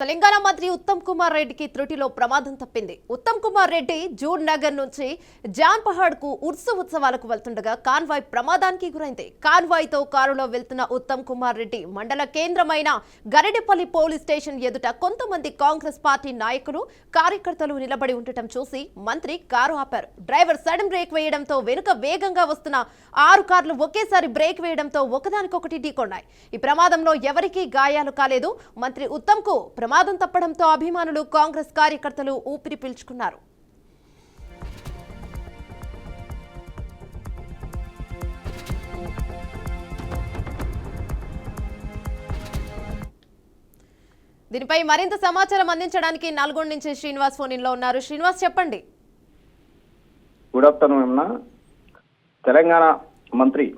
తెలంగాణ మంత్రి ఉత్తమ్ కుమార్ రెడ్డికి త్రుటిలో ప్రమాదం తప్పింది. ఉత్తమ్ కుమార్ రెడ్డి జూన్ నగర్ నుంచి జాన్ పహాడ్ కు ఉత్సవాలకు వెళ్తుండగా కాన్వాయ్ ప్రమాదానికి గురైంది. కాన్వాయ్ తో కారులో వెళ్తున్న ఉత్తమ్ కుమార్ రెడ్డి మండల కేంద్రమైన గరిడెపల్లి పోలీస్ స్టేషన్ ఎదుట కొంతమంది కాంగ్రెస్ పార్టీ నాయకులు కార్యకర్తలు నిలబడి ఉండటం చూసి మంత్రి కారు ఆపారు. డ్రైవర్ సడన్ బ్రేక్ వేయడంతో వెనుక వేగంగా వస్తున్న 6 కార్లు ఒకేసారి బ్రేక్ వేయడంతో ఒకదానికొకటి ఢీకొన్నాయి. ఈ ప్రమాదంలో ఎవరికీ గాయాలు కాలేదు. మంత్రి ఉత్తమ్ కు ప్రమాదం తప్పడంతో అభిమానులు కాంగ్రెస్ కార్యకర్తలు ఊపిరి పీల్చుకున్నారు. దీనిపై మరింత సమాచారం అందించడానికి నల్గొండ నుంచి శ్రీనివాస్ ఫోన్ లో ఉన్నారు. శ్రీనివాస్, చెప్పండి. Good afternoon. తెలంగాణ మంత్రి,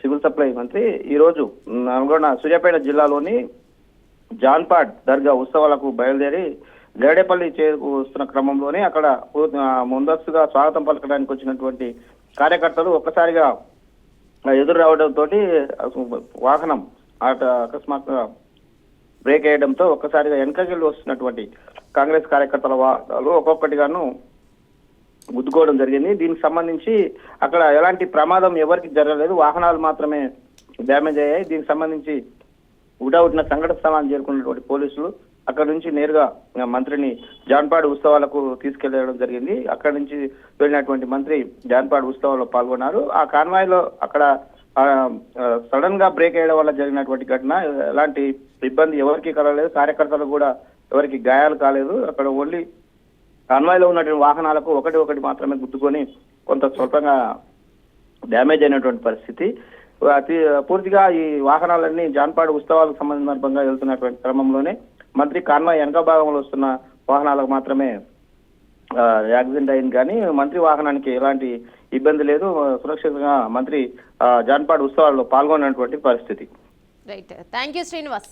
సివిల్ సప్లై మంత్రి ఈరోజు నల్గొండ సూర్యాపేట జిల్లాలోని జాన్పాడ్ దర్గా ఉత్సవాలకు బయలుదేరి గరిడేపల్లి చేరుకున్న క్రమంలోనే అక్కడ ముందస్తుగా స్వాగతం పలకడానికి వచ్చినటువంటి కార్యకర్తలు ఒక్కసారిగా ఎదురు రావడంతో వాహనం అకస్మాత్తుగా బ్రేక్ వేయడంతో ఒక్కసారిగా వెనకకెళ్ళి వస్తున్నటువంటి కాంగ్రెస్ కార్యకర్తల వాహనాలు ఒక్కొక్కటిగాను గుద్దుకోవడం జరిగింది. దీనికి సంబంధించి అక్కడ ఎలాంటి ప్రమాదం ఎవరికి జరగలేదు, వాహనాలు మాత్రమే డ్యామేజ్ అయ్యాయి. దీనికి సంబంధించి ఉడావుడిన సంఘటన స్థలాన్ని చేరుకున్నటువంటి పోలీసులు అక్కడ నుంచి నేరుగా మంత్రిని జాన్పాడ్ ఉత్సవాలకు తీసుకెళ్లడం జరిగింది. అక్కడి నుంచి వెళ్ళినటువంటి మంత్రి జాన్పాడ్ ఉత్సవాల్లో పాల్గొన్నారు. ఆ కాన్వాయ్లో అక్కడ సడన్ గా బ్రేక్ వేయడం వల్ల జరిగినటువంటి ఘటన, ఎలాంటి ఇబ్బంది ఎవరికి కలగలేదు. కార్యకర్తలు కూడా ఎవరికి గాయాలు కాలేదు. అక్కడ ఓన్లీ కాన్వాయ్లో ఉన్నటువంటి వాహనాలకు ఒకటి మాత్రమే గుద్దుకొని కొంత స్వల్పంగా డ్యామేజ్ అయినటువంటి పరిస్థితి. పూర్తిగా ఈ వాహనాలన్నీ జాన్పాడ్ ఉత్సవాలకు సందర్భంగా వెళ్తున్నటువంటి క్రమంలోనే మంత్రి కాన్వాయ్ వెనక భాగంలో వస్తున్న వాహనాలకు మాత్రమే యాక్సిడెంట్ అయింది. కానీ మంత్రి వాహనానికి ఎలాంటి ఇబ్బంది లేదు. సురక్షితంగా మంత్రి జాన్పాడ్ ఉత్సవాల్లో పాల్గొన్నటువంటి పరిస్థితి. Right, thank you Srinivas.